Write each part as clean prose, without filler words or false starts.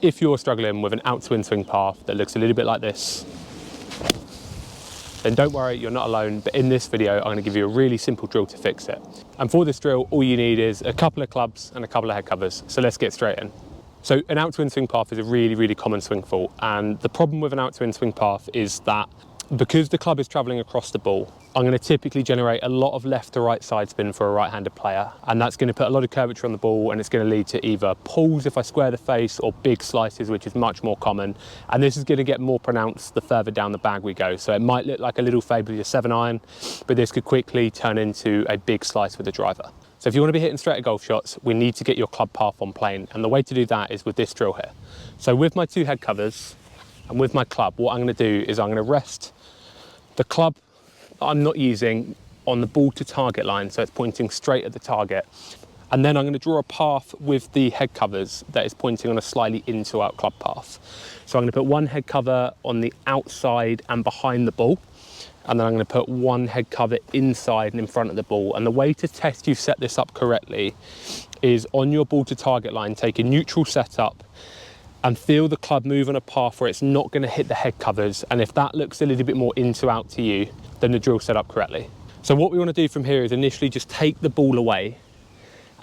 If you're struggling with an out to in swing path that looks a little bit like this, then don't worry, you're not alone. But in this video, I'm going to give you a really simple drill to fix it. And for this drill, all you need is a couple of clubs and a couple of head covers. So let's get straight in. So an out to in swing path is a really, really common swing fault. And the problem with an out to in swing path is that because the club is traveling across the ball, I'm going to typically generate a lot of left to right side spin for a right-handed player. And that's going to put a lot of curvature on the ball, and it's going to lead to either pulls if I square the face or big slices, which is much more common. And this is going to get more pronounced the further down the bag we go. So it might look like a little fade with your 7-iron, but this could quickly turn into a big slice with a driver. So if you want to be hitting straighter golf shots, we need to get your club path on plane. And the way to do that is with this drill here. So with my 2 head covers and with my club, what I'm going to do is I'm going to rest the club that I'm not using on the ball to target line, so it's pointing straight at the target. And then I'm going to draw a path with the head covers that is pointing on a slightly in to out club path. So I'm going to put 1 head cover on the outside and behind the ball. And then I'm going to put 1 head cover inside and in front of the ball. And the way to test you've set this up correctly is on your ball to target line, take a neutral setup and feel the club move on a path where it's not going to hit the head covers. And if that looks a little bit more in to out to you, then the drill's set up correctly. So what we want to do from here is initially just take the ball away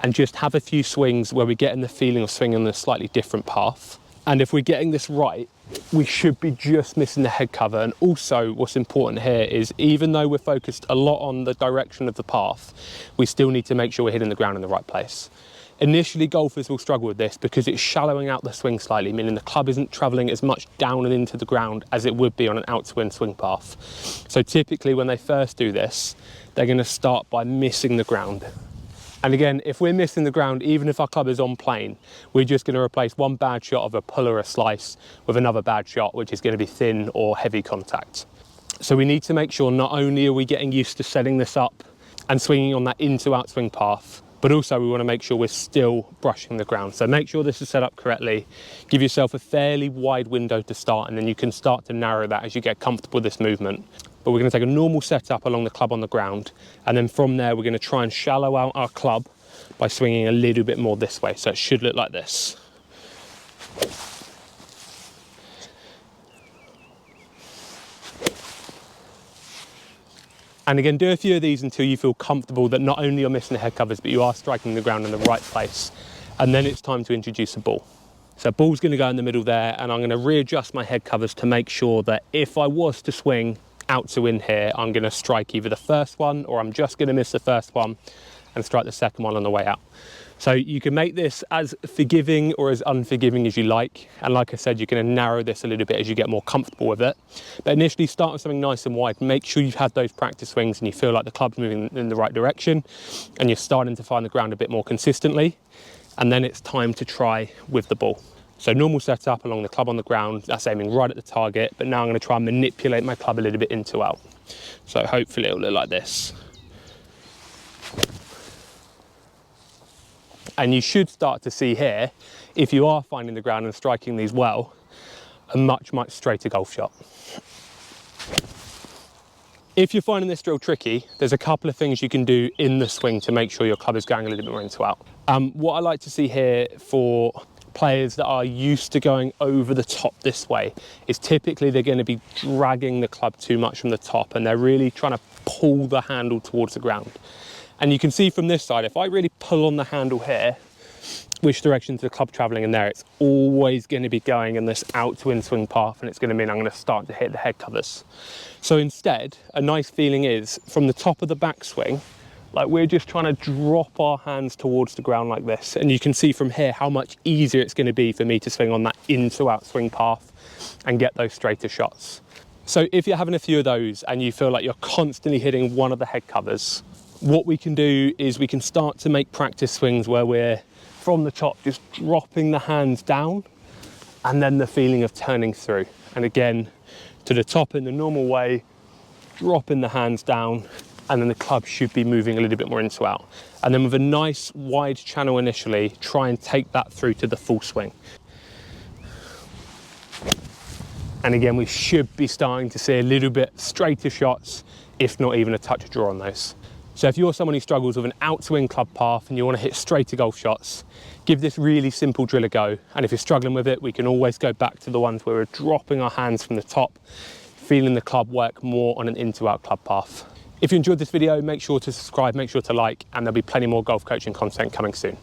and just have a few swings where we're getting the feeling of swinging on a slightly different path. And if we're getting this right, we should be just missing the head cover. And also what's important here is even though we're focused a lot on the direction of the path, we still need to make sure we're hitting the ground in the right place. Initially, golfers will struggle with this because it's shallowing out the swing slightly, meaning the club isn't traveling as much down and into the ground as it would be on an out to in swing path. So typically when they first do this, they're going to start by missing the ground. And again, if we're missing the ground, even if our club is on plane, we're just going to replace one bad shot of a pull or a slice with another bad shot, which is going to be thin or heavy contact. So we need to make sure not only are we getting used to setting this up and swinging on that in to out swing path, but also we want to make sure we're still brushing the ground. So make sure this is set up correctly. Give yourself a fairly wide window to start, and then you can start to narrow that as you get comfortable with this movement. But we're going to take a normal setup along the club on the ground, and then from there we're going to try and shallow out our club by swinging a little bit more this way. So it should look like this. And again, do a few of these until you feel comfortable that not only you're missing the head covers, but you are striking the ground in the right place. And then it's time to introduce a ball. So ball's going to go in the middle there, and I'm going to readjust my head covers to make sure that if I was to swing out to in here, I'm going to strike either the first one or I'm just going to miss the first one and strike the second one on the way out. So you can make this as forgiving or as unforgiving as you like. And like I said, you're going to narrow this a little bit as you get more comfortable with it. But initially start with something nice and wide. Make sure you've had those practice swings and you feel like the club's moving in the right direction and you're starting to find the ground a bit more consistently. And then it's time to try with the ball. So normal setup along the club on the ground, that's aiming right at the target. But now I'm going to try and manipulate my club a little bit in to out. So hopefully it'll look like this. And you should start to see here, if you are finding the ground and striking these well, a much, much straighter golf shot. If you're finding this drill tricky, there's a couple of things you can do in the swing to make sure your club is going a little bit more into out. What I like to see here for players that are used to going over the top this way is typically they're going to be dragging the club too much from the top and they're really trying to pull the handle towards the ground. And you can see from this side, if I really pull on the handle here, which direction is the club traveling in there, it's always going to be going in this out to in swing path, and it's going to mean I'm going to start to hit the head covers. So instead, a nice feeling is from the top of the backswing, like we're just trying to drop our hands towards the ground like this. And you can see from here how much easier it's going to be for me to swing on that in to out swing path and get those straighter shots. So if you're having a few of those and you feel like you're constantly hitting one of the head covers, what we can do is we can start to make practice swings where we're from the top just dropping the hands down and then the feeling of turning through. And again, to the top in the normal way, dropping the hands down, and then the club should be moving a little bit more into out. And then with a nice wide channel initially, try and take that through to the full swing. And again, we should be starting to see a little bit straighter shots, if not even a touch of draw on those. So if you're someone who struggles with an outswing club path and you want to hit straighter golf shots, give this really simple drill a go. And if you're struggling with it, we can always go back to the ones where we're dropping our hands from the top, feeling the club work more on an in to out club path. If you enjoyed this video, make sure to subscribe, make sure to like, and there'll be plenty more golf coaching content coming soon.